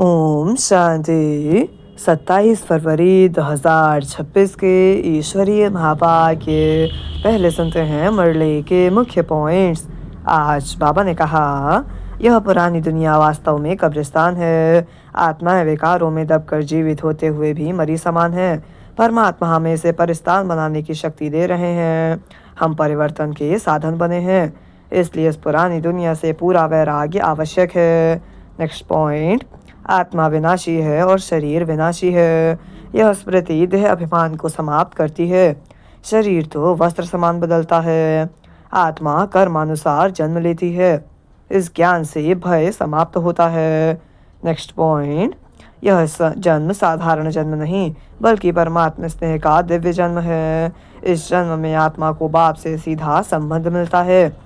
ओम शांति। 27 फरवरी 2026 के ईश्वरीय महावाक्य पहले सुनते हैं मुरली के मुख्य पॉइंट्स। आज बाबा ने कहा, यह पुरानी दुनिया वास्तव में कब्रिस्तान है। आत्माएं विकारों में दबकर जीवित होते हुए भी मरी समान है। परमात्मा हमें इसे परिस्तान बनाने की शक्ति दे रहे हैं। हम परिवर्तन के साधन बने हैं, इसलिए इस पुरानी दुनिया से पूरा वैराग्य आवश्यक है। नेक्स्ट पॉइंट, आत्मा विनाशी है और शरीर विनाशी है। यह स्मृति देह अभिमान को समाप्त करती है। शरीर तो वस्त्र समान बदलता है, आत्मा कर्मानुसार जन्म लेती है। इस ज्ञान से भय समाप्त होता है। नेक्स्ट पॉइंट, यह जन्म साधारण जन्म नहीं बल्कि परमात्मा स्नेह का दिव्य जन्म है। इस जन्म में आत्मा को बाप से सीधा संबंध मिलता है।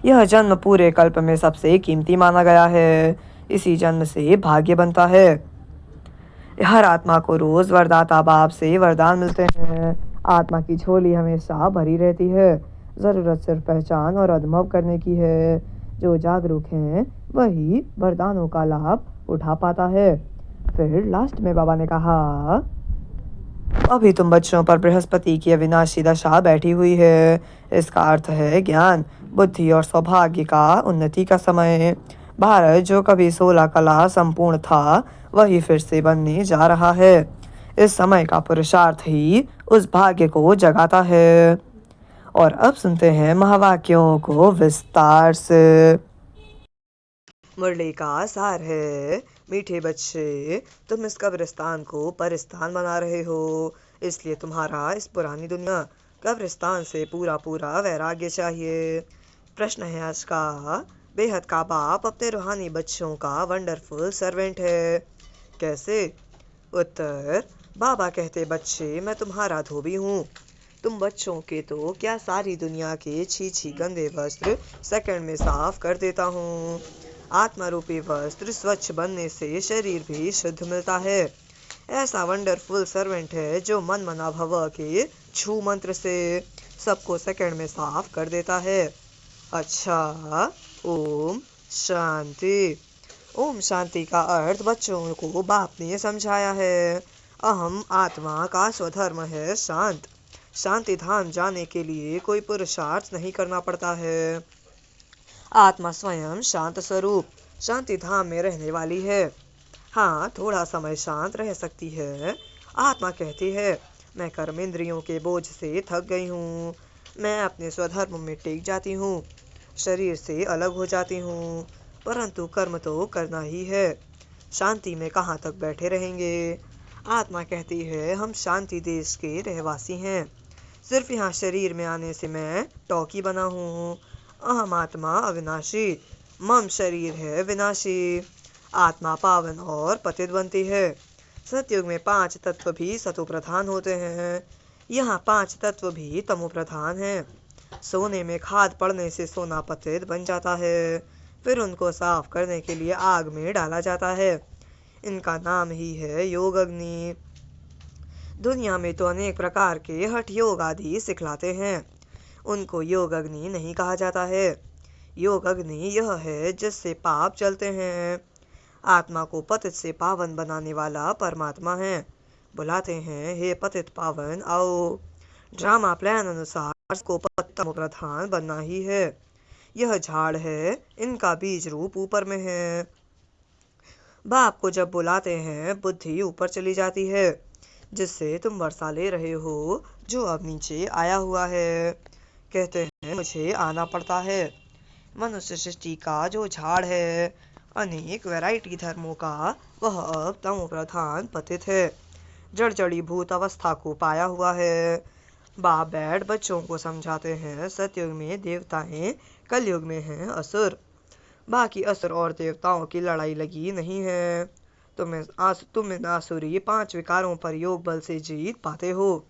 यह जन्म पूरे कल्प में सबसे कीमती माना गया है। इसी जन्म से भाग्य बनता है। हर आत्मा को रोज वरदाता बाप से वरदान मिलते हैं। आत्मा की झोली हमेशा भरी रहती है। जरूरत सिर्फ पहचान और अनुभव करने की है। जो जागरूक हैं वही वरदानों का लाभ उठा पाता है। फिर लास्ट में बाबा ने कहा, अभी तुम बच्चों पर बृहस्पति की अविनाशी दशा बैठी हुई है। इसका अर्थ है ज्ञान, बुद्धि और सौभाग्य का उन्नति का समय। भारत जो कभी 16 कला संपूर्ण था, वही फिर से बनने जा रहा है। इस समय का पुरुषार्थ ही उस भाग्य को जगाता है। और अब सुनते हैं महावाक्यों को विस्तार से। मुरली का सार है, मीठे बच्चे, तुम इस कब्रिस्तान को परिस्तान बना रहे हो, इसलिए तुम्हारा इस पुरानी दुनिया कब्रिस्तान से पूरा पूरा वैराग्य चाहिए। प्रश्न है आज का, बेहद का बाप अपने रूहानी बच्चों का वंडरफुल सर्वेंट है, कैसे? उत्तर, बाबा कहते, बच्चे मैं तुम्हारा धोबी हूँ। तुम बच्चों के तो क्या सारी दुनिया के छी गंदे वस्त्र सेकंड में साफ कर देता हूँ। आत्मा रूपी वस्त्र स्वच्छ बनने से शरीर भी शुद्ध मिलता है। ऐसा वंडरफुल सर्वेंट है जो मन मना भव के छू मंत्र से सबको सेकंड में साफ कर देता है। अच्छा, ओम शांति। ओम शांति का अर्थ बच्चों को बाप ने समझाया है। अहम आत्मा का स्वधर्म है शांत। शांति धाम जाने के लिए कोई पुरुषार्थ नहीं करना पड़ता है। आत्मा स्वयं शांत स्वरूप शांति धाम में रहने वाली है। हाँ, थोड़ा समय शांत रह सकती है। आत्मा कहती है, मैं कर्म इंद्रियों के बोझ से थक गई हूँ। मैं अपने स्वधर्म में टिक जाती हूँ, शरीर से अलग हो जाती हूँ, परंतु कर्म तो करना ही है। शांति में कहाँ तक बैठे रहेंगे। आत्मा कहती है, हम शांति देश के रहवासी हैं। सिर्फ यहाँ शरीर में आने से मैं टॉकी बना हूँ। अहम आत्मा अविनाशी, मम शरीर है विनाशी। आत्मा पावन और पतित बनती है। सतयुग में 5 तत्व भी सतो प्रधान होते हैं, यहाँ 5 तत्व भी तमो प्रधान हैं। सोने में खाद पड़ने से सोना पतित बन जाता है, फिर उनको साफ करने के लिए आग में डाला जाता है। इनका नाम ही है योग अग्नि। दुनिया में तो अनेक प्रकार के हठ योग आदि सिखलाते हैं, उनको योग अग्नि नहीं कहा जाता है। योग अग्नि यह है जिससे पाप चलते हैं। आत्मा को पतित से पावन बनाने वाला परमात्मा है। बुलाते हैं, हे पतित पावन आओ। ड्रामा प्लान अनुसार को पतित प्रधान बनना ही है। यह झाड़ है, इनका बीज रूप ऊपर में है। बाप को जब बुलाते हैं, बुद्धि ऊपर चली जाती है, जिससे तुम वर्षा ले रहे हो जो अब नीचे आया हुआ है। कहते हैं, मुझे आना पड़ता है। मनुष्य सृष्टि का जो झाड़ है, अनेक वैरायटी धर्मों का, वह अब तमो प्रधान पतित है, जड़ जड़ी भूत अवस्था को पाया हुआ है। बाप बैठ बच्चों को समझाते हैं, सतयुग में देवताएं, कलयुग में हैं असुर। बाकी असुर और देवताओं की लड़ाई लगी नहीं है। तुम इन आसुरी 5 विकारों पर योग बल से जीत पाते हो।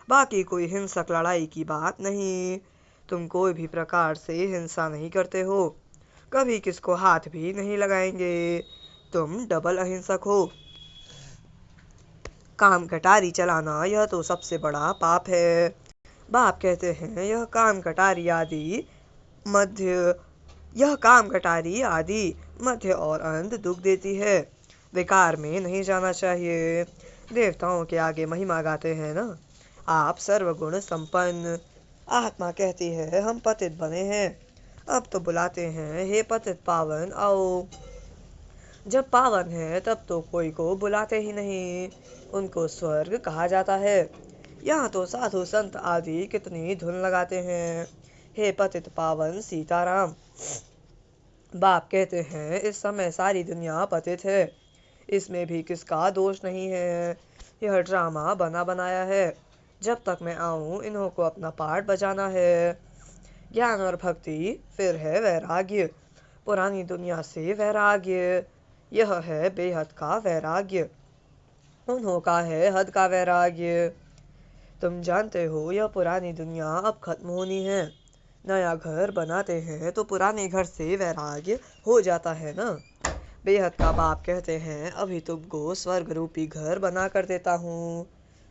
बाकी कोई हिंसक लड़ाई की बात नहीं। तुम कोई भी प्रकार से हिंसा नहीं करते हो, कभी किसको हाथ भी नहीं लगाएंगे। तुम डबल अहिंसक हो। काम कटारी चलाना यह तो सबसे बड़ा पाप है। बाप कहते हैं, यह काम कटारी आदि मध्य और अंत दुख देती है। विकार में नहीं जाना चाहिए। देवताओं के आगे महिमा गाते हैं ना, आप सर्वगुण संपन्न। आत्मा कहती है हम पतित बने हैं, अब तो बुलाते हैं हे पतित पावन आओ। जब पावन है तब तो कोई को बुलाते ही नहीं, उनको स्वर्ग कहा जाता है। यहाँ तो साधु संत आदि कितनी धुन लगाते हैं, हे पतित पावन सीताराम। बाप कहते हैं इस समय सारी दुनिया पतित है, इसमें भी किसका दोष नहीं है। यह ड्रामा बना बनाया है, जब तक मैं आऊं इन्हों को अपना पार्ट बजाना है। ज्ञान और भक्ति, फिर है वैराग्य, पुरानी दुनिया से वैराग्य। यह है बेहद का वैराग्य, उन्हों का है हद का वैराग्य। तुम जानते हो यह पुरानी दुनिया अब खत्म होनी है, नया घर बनाते हैं तो पुराने घर से वैराग्य हो जाता है ना। बेहद का बाप कहते हैं अभी तुमको स्वर्ग रूपी घर बना कर देता हूँ।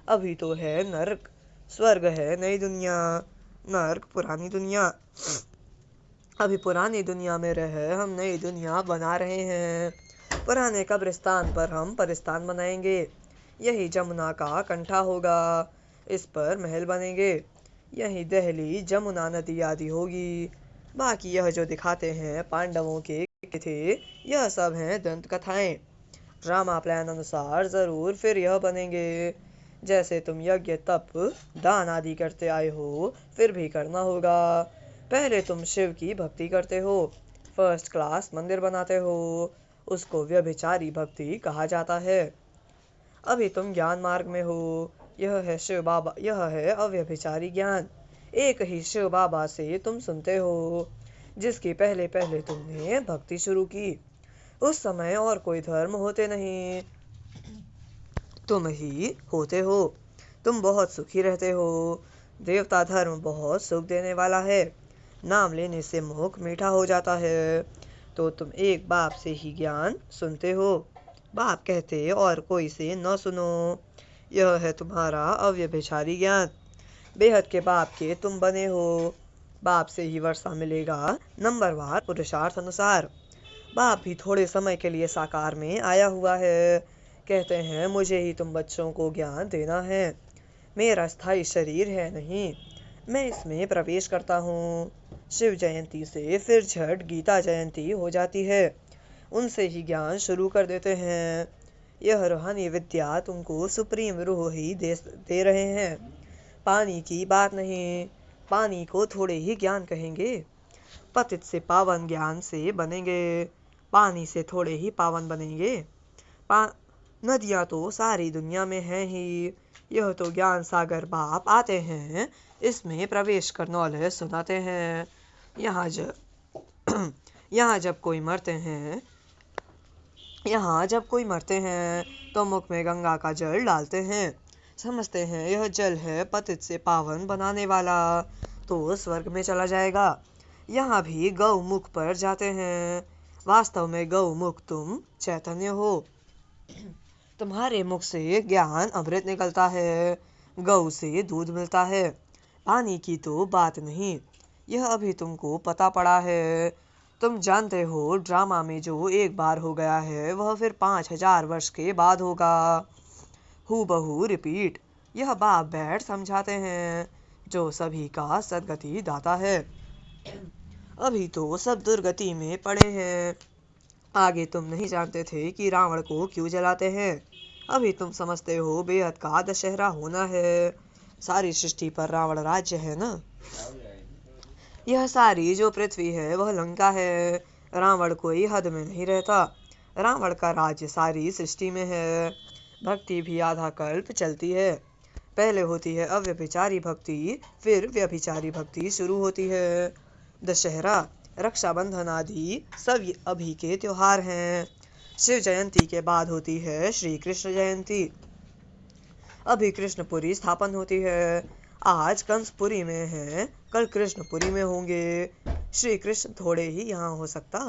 अभी तो है नर्क, स्वर्ग है नई दुनिया, नर्क पुरानी दुनिया। अभी पुरानी दुनिया में रहे हम नई दुनिया बना रहे हैं। पुराने कब्रिस्तान पर हम परिस्तान बनाएंगे, यही जमुना का कंठा होगा, इस पर महल बनेंगे, यही दहली जमुना नदी आदि होगी। बाकी यह जो दिखाते हैं पांडवों के थे, यह सब हैं दंत कथाएं। ड्रामा प्लान अनुसार जरूर फिर यह बनेंगे। जैसे तुम यज्ञ तप दान आदि करते आए हो, फिर भी करना होगा। पहले तुम शिव की भक्ति करते हो, फर्स्ट क्लास मंदिर बनाते हो, उसको व्यभिचारी भक्ति कहा जाता है। अभी तुम ज्ञान मार्ग में हो, यह है शिव बाबा, यह है अव्यभिचारी ज्ञान। एक ही शिव बाबा से तुम सुनते हो, जिसकी पहले पहले तुमने भक्ति शुरू की। उस समय और कोई धर्म होते नहीं, तुम ही होते हो। तुम बहुत सुखी रहते हो। देवता धर्म बहुत सुख देने वाला है, नाम लेने से मुख मीठा हो जाता है। तो तुम एक बाप से ही ज्ञान सुनते हो, बाप कहते और कोई से न सुनो। यह है तुम्हारा अव्यभिचारी ज्ञान। बेहद के बाप के तुम बने हो, बाप से ही वर्षा मिलेगा नंबरवार पुरुषार्थ अनुसार। बाप भी थोड़े समय के लिए साकार में आया हुआ है, कहते हैं मुझे ही तुम बच्चों को ज्ञान देना है। मेरा स्थायी शरीर है नहीं, मैं इसमें प्रवेश करता हूँ। शिव जयंती से फिर झट गीता जयंती हो जाती है, उनसे ही ज्ञान शुरू कर देते हैं। यह रूहानी विद्या तुमको सुप्रीम रूह ही दे रहे हैं, पानी की बात नहीं। पानी को थोड़े ही ज्ञान कहेंगे, पतित से पावन ज्ञान से बनेंगे, पानी से थोड़े ही पावन बनेंगे। नदियाँ तो सारी दुनिया में हैं ही, यह तो ज्ञान सागर बाप आते हैं, इसमें प्रवेश कर नॉलेज सुनाते हैं। यहाँ जब यहाँ जब कोई मरते हैं यहाँ जब कोई मरते हैं तो मुख में गंगा का जल डालते हैं, समझते हैं यह जल है पतित से पावन बनाने वाला, तो स्वर्ग में चला जाएगा। यहाँ भी गौ मुख पर जाते हैं, वास्तव में गौ मुख तुम चैतन्य हो। तुम्हारे मुख से ज्ञान अमृत निकलता है, गौ से दूध मिलता है, पानी की तो बात नहीं। यह अभी तुमको पता पड़ा है। तुम जानते हो ड्रामा में जो एक बार हो गया है वह फिर 5000 वर्ष के बाद होगा, हूबहू रिपीट। यह बाप बैठ समझाते हैं, जो सभी का सदगति दाता है। अभी तो सब दुर्गति में पड़े हैं। आगे तुम नहीं जानते थे कि रावण को क्यों जलाते हैं, अभी तुम समझते हो बेहद का दशहरा होना है। सारी सृष्टि पर रावण राज्य है ना, यह सारी जो पृथ्वी है वह लंका है। रावण कोई हद में नहीं रहता, रावण का राज्य सारी सृष्टि में है। भक्ति भी आधा कल्प चलती है, पहले होती है अव्यभिचारी भक्ति, फिर व्यभिचारी भक्ति शुरू होती है। दशहरा, रक्षाबंधन आदि सब अभी के त्योहार हैं। शिव जयंती के बाद होती है श्री कृष्ण जयंती, अभी कृष्णपुरी स्थापन होती है। आज कंसपुरी में है, कल कृष्णपुरी में होंगे। श्री कृष्ण थोड़े ही यहाँ हो सकता,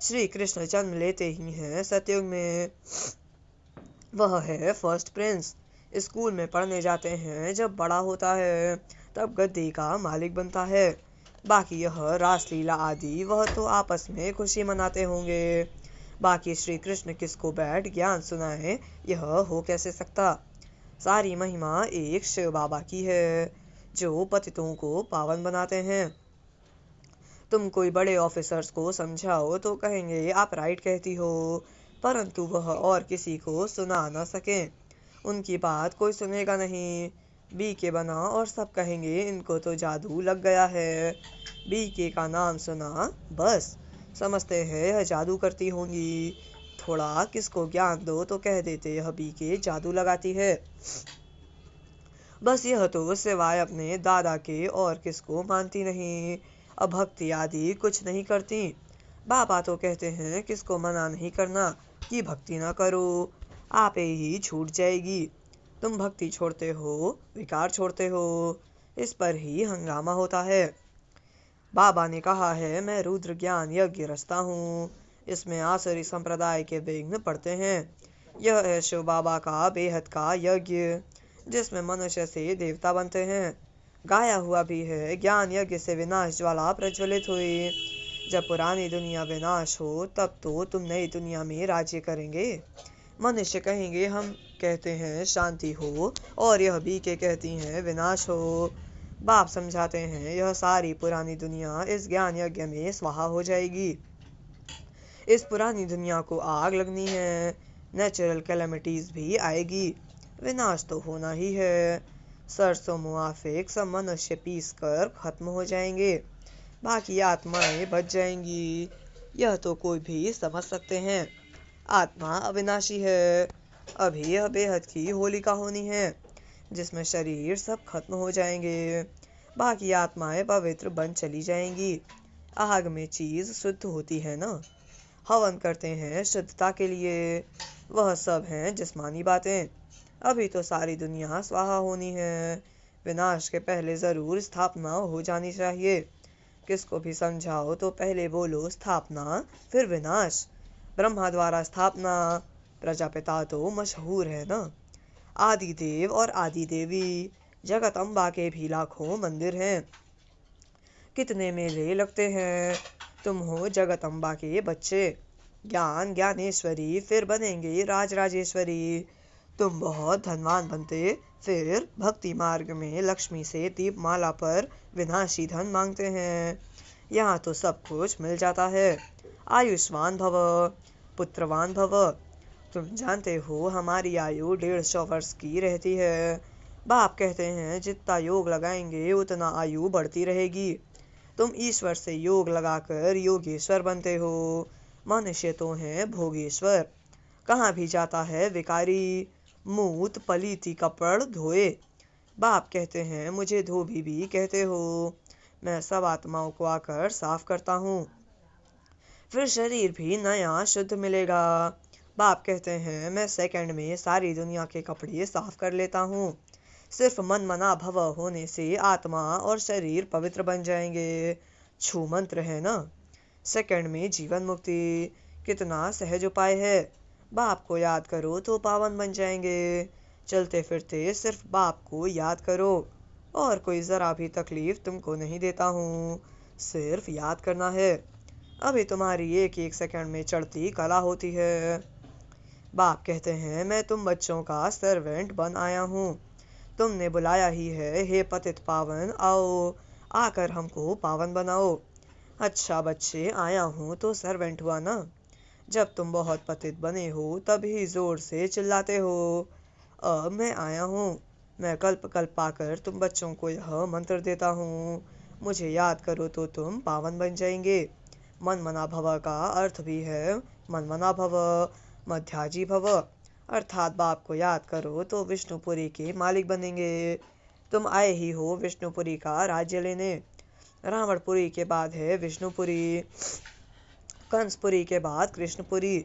श्री कृष्ण जन्म लेते ही हैं सतयुग में। वह है फर्स्ट प्रिंस, स्कूल में पढ़ने जाते हैं, जब बड़ा होता है तब गद्दी का मालिक बनता है। बाकी यह रासलीला आदि वह तो आपस में खुशी मनाते होंगे, बाकी श्री कृष्ण किसको बैठ ज्ञान सुनाए, यह हो कैसे सकता। सारी महिमा एक शिव बाबा की है, जो पतितों को पावन बनाते हैं। तुम कोई बड़े ऑफिसर्स को समझाओ तो कहेंगे आप राइट कहती हो, परंतु वह और किसी को सुना न सके। उनकी बात कोई सुनेगा नहीं। बीके बना और सब कहेंगे इनको तो जादू लग गया है। बीके का नाम सुना बस समझते हैं यह जादू करती होंगी। थोड़ा किसको ज्ञान दो तो कह देते यह बीके जादू लगाती है। बस यह तो सिवाय अपने दादा के और किसको मानती नहीं। अब भक्ति आदि कुछ नहीं करती। बाबा तो कहते हैं किसको मना नहीं करना कि भक्ति ना करो, आपे ही छूट जाएगी। तुम भक्ति छोड़ते हो, विकार छोड़ते हो, इस पर ही हंगामा होता है। बाबा ने कहा है मैं रुद्र ज्ञान यज्ञ रचता हूँ, इसमें आसुरी संप्रदाय के विघ्न पड़ते हैं। यह है शिव बाबा का बेहद का यज्ञ, जिसमें मनुष्य से देवता बनते हैं। गाया हुआ भी है ज्ञान यज्ञ से विनाश ज्वाला प्रज्वलित हुई। जब पुरानी दुनिया विनाश हो तब तो तुम नई दुनिया में राज्य करेंगे। मनुष्य कहेंगे हम कहते हैं शांति हो, और यह भी के कहती हैं विनाश हो। बाप समझाते हैं यह सारी पुरानी दुनिया इस ज्ञान यज्ञ में स्वाहा हो जाएगी। इस पुरानी दुनिया को आग लगनी है, नेचुरल कैलेमिटीज भी आएगी, विनाश तो होना ही है। सरसों मुआफिक सब मनुष्य पीस कर खत्म हो जाएंगे, बाकी आत्माएं बच जाएंगी। यह तो कोई भी समझ सकते हैं। आत्मा अविनाशी है। अभी यह बेहद की होलिका होनी है, जिसमें शरीर सब खत्म हो जाएंगे, बाकी आत्माएं पवित्र बन चली जाएंगी। आग में चीज शुद्ध होती है ना। हवन करते हैं शुद्धता के लिए, वह सब हैं जिस्मानी बातें। अभी तो सारी दुनिया स्वाहा होनी है, विनाश के पहले जरूर स्थापना हो जानी चाहिए। किसको भी समझाओ तो पहले बोलो स्थापना फिर विनाश। ब्रह्मा द्वारा स्थापना, प्रजापिता तो मशहूर है ना। आदि देव और आदि देवी, जगत अम्बा के भी लाखों मंदिर हैं, कितने मेले लगते हैं। तुम हो जगत अम्बा के बच्चे, ज्ञान ज्ञानेश्वरी फिर बनेंगे राज राजेश्वरी। तुम बहुत धनवान बनते, फिर भक्ति मार्ग में लक्ष्मी से दीपमाला पर विनाशी धन मांगते हैं। यहाँ तो सब कुछ मिल जाता है। आयुष्मान भव, पुत्रवान भव। तुम जानते हो हमारी आयु 150 वर्ष की रहती है। बाप कहते हैं जितना योग लगाएंगे उतना आयु बढ़ती रहेगी। तुम ईश्वर से योग लगाकर योगेश्वर बनते हो, मनुष्य तो हैं भोगेश्वर। कहाँ भी जाता है विकारी, मूत पलीती कपड़ धोए। बाप कहते हैं मुझे धोबी भी कहते हो, मैं सब आत्माओं को आकर साफ करता हूँ, फिर शरीर भी नया शुद्ध मिलेगा। बाप कहते हैं मैं सेकंड में सारी दुनिया के कपड़े साफ कर लेता हूँ। सिर्फ मन मना भव होने से आत्मा और शरीर पवित्र बन जाएंगे। छू मंत्र है ना। सेकंड में जीवन मुक्ति, कितना सहज उपाय है। बाप को याद करो तो पावन बन जाएंगे। चलते फिरते सिर्फ बाप को याद करो, और कोई ज़रा भी तकलीफ तुमको नहीं देता हूँ, सिर्फ याद करना है। अभी तुम्हारी एक एक सेकंड में चढ़ती कला होती है। बाप कहते हैं मैं तुम बच्चों का सर्वेंट बन आया हूँ। तुमने बुलाया ही है, हे पतित पावन आओ, आकर हमको पावन बनाओ। अच्छा बच्चे आया हूँ तो सर्वेंट हुआ ना। जब तुम बहुत पतित बने हो तभी जोर से चिल्लाते हो। अब मैं आया हूँ, मैं कल्प कल्प पाकर तुम बच्चों को यह मंत्र देता हूँ, मुझे याद करो तो तुम पावन बन जाएंगे। मन मना भव का अर्थ भी है मन मना भव, मध्याजी भव, अर्थात बाप को याद करो तो विष्णुपुरी के मालिक बनेंगे। तुम आए ही हो विष्णुपुरी का राज्य लेने। रावणपुरी के बाद है विष्णुपुरी, कंसपुरी के बाद कृष्णपुरी।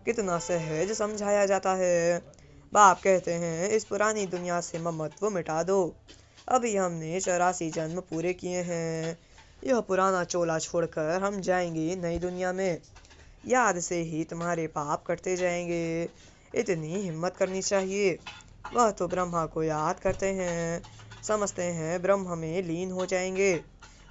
कितना सहज समझाया जाता है। बाप कहते हैं इस पुरानी दुनिया से ममत्व मिटा दो। अभी हमने 84 जन्म पूरे किए हैं, यह पुराना चोला छोड़कर हम जाएंगे नई दुनिया में। याद से ही तुम्हारे पाप कटते जाएंगे, इतनी हिम्मत करनी चाहिए। वह तो ब्रह्मा को याद करते हैं, समझते हैं ब्रह्म में लीन हो जाएंगे,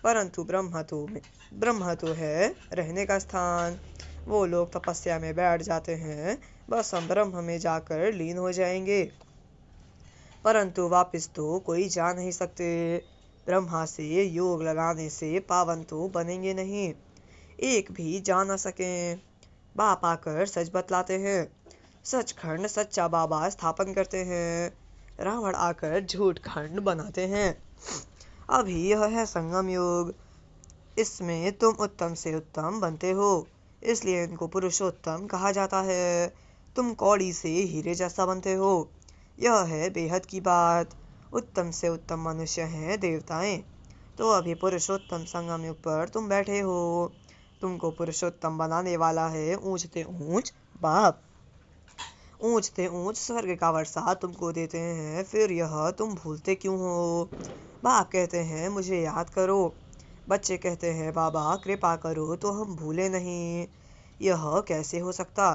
परंतु ब्रह्म तो है रहने का स्थान। वो लोग तपस्या में बैठ जाते हैं, बस हम ब्रह्म में जाकर लीन हो जाएंगे, परंतु वापस तो कोई जा नहीं सकते। ब्रह्मा से योग लगाने से पावन तो बनेंगे नहीं, एक भी जा न सकें। बाप आकर सच बतलाते हैं, सचखंड सच्चा बाबा स्थापन करते हैं, रावण आकर झूठ खंड बनाते हैं। अभी यह है संगम योग, इसमें तुम उत्तम से उत्तम बनते हो, इसलिए इनको पुरुषोत्तम कहा जाता है। तुम कौड़ी से हीरे जैसा बनते हो, यह है बेहद की बात। उत्तम से उत्तम मनुष्य हैं देवताएं, तो अभी पुरुषोत्तम संगम युग पर तुम बैठे हो। तुमको पुरुषोत्तम बनाने वाला है ऊंचते ऊंच बाप, ऊंचते ऊंच स्वर्ग का वर्षा तुमको देते हैं, फिर यह तुम भूलते क्यों हो। बाप कहते हैं मुझे याद करो, बच्चे कहते हैं बाबा कृपा करो तो हम भूले नहीं। यह कैसे हो सकता,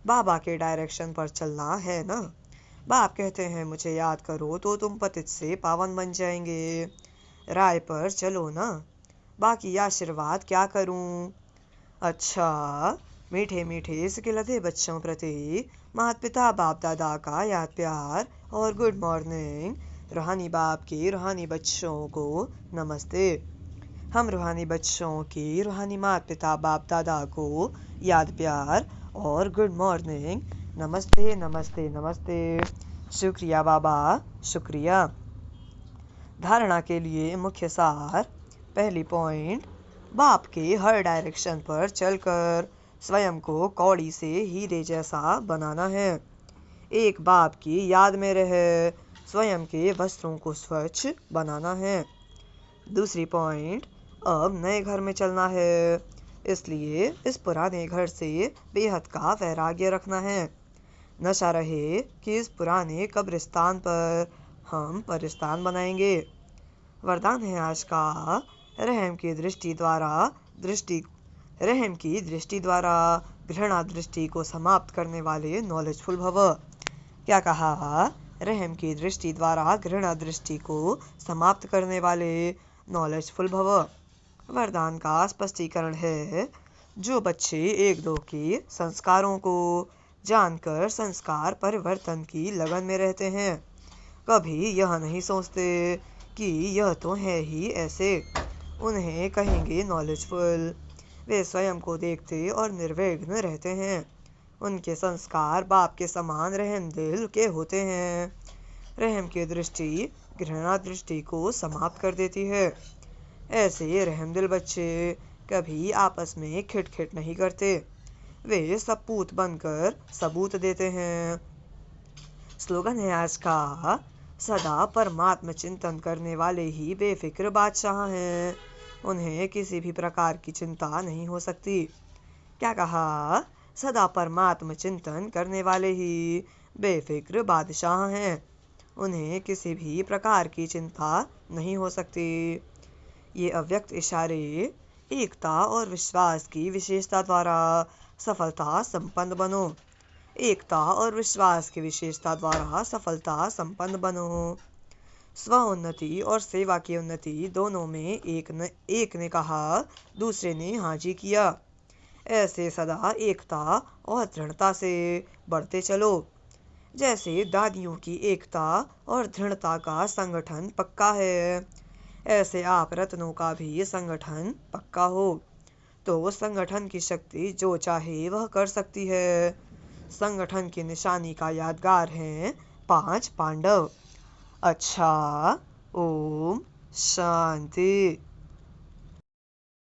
बाबा के डायरेक्शन पर चलना है ना। बाप कहते हैं मुझे याद करो तो तुम पतित से पावन बन जाएंगे, राय पर चलो ना, बाकी आशीर्वाद क्या करूं। अच्छा, मीठे मीठे सिखिलते बच्चों प्रति माता पिता बाप दादा का याद प्यार और गुड मॉर्निंग। रूहानी बाप के रूहानी बच्चों को नमस्ते। हम रूहानी बच्चों की रूहानी माता पिता बाप दादा को याद प्यार और गुड मॉर्निंग। नमस्ते नमस्ते नमस्ते। शुक्रिया बाबा, शुक्रिया। धारणा के लिए मुख्य सार। पहली पॉइंट, बाप के हर डायरेक्शन पर चलकर स्वयं को कौड़ी से हीरे जैसा बनाना है। एक बाप की याद में रहे स्वयं के वस्त्रों को स्वच्छ बनाना है। दूसरी पॉइंट, अब नए घर में चलना है, इसलिए इस पुराने घर से बेहद का वैराग्य रखना है। नशा रहे कि इस पुराने कब्रिस्तान पर हम परिस्तान बनाएंगे। वरदान है आज का, रहम की दृष्टि द्वारा घृणा दृष्टि को समाप्त करने वाले नॉलेजफुल भव। क्या कहा, रहम की दृष्टि द्वारा घृणा दृष्टि को समाप्त करने वाले नॉलेजफुल भव। वरदान का स्पष्टीकरण है, जो बच्चे एक दो के संस्कारों को जानकर संस्कार परिवर्तन की लगन में रहते हैं, कभी यह नहीं सोचते कि यह तो है ही ऐसे, उन्हें कहेंगे नॉलेजफुल। वे स्वयं को देखते और निर्विघ्न रहते हैं, उनके संस्कार बाप के समान रहमदिल के होते हैं। रहम की दृष्टि घृणा दृष्टि को समाप्त कर देती है। ऐसे रहमदिल बच्चे कभी आपस में खिटखिट नहीं करते, वे सपूत बनकर सबूत देते हैं। स्लोगन है आज का, सदा परमात्म चिंतन करने वाले ही बेफिक्र बादशाह हैं, उन्हें किसी भी प्रकार की चिंता नहीं हो सकती। क्या कहा, सदा परमात्म चिंतन करने वाले ही बेफिक्र बादशाह हैं, उन्हें किसी भी प्रकार की चिंता नहीं हो सकती। ये अव्यक्त इशारे एकता और विश्वास की विशेषता द्वारा सफलता संपन्न बनो। एकता और विश्वास की विशेषता द्वारा सफलता संपन्न बनो। स्व उन्नति और सेवा की उन्नति दोनों में एक ने कहा, दूसरे ने हाँ जी किया। ऐसे सदा एकता और दृढ़ता से बढ़ते चलो। जैसे दादियों की एकता और दृढ़ता का संगठन पक्का है, ऐसे आप रत्नों का भी संगठन पक्का हो, तो संगठन की शक्ति जो चाहे वह कर सकती है। संगठन की निशानी का यादगार हैं 5 पांडव। अच्छा, ओम शांति।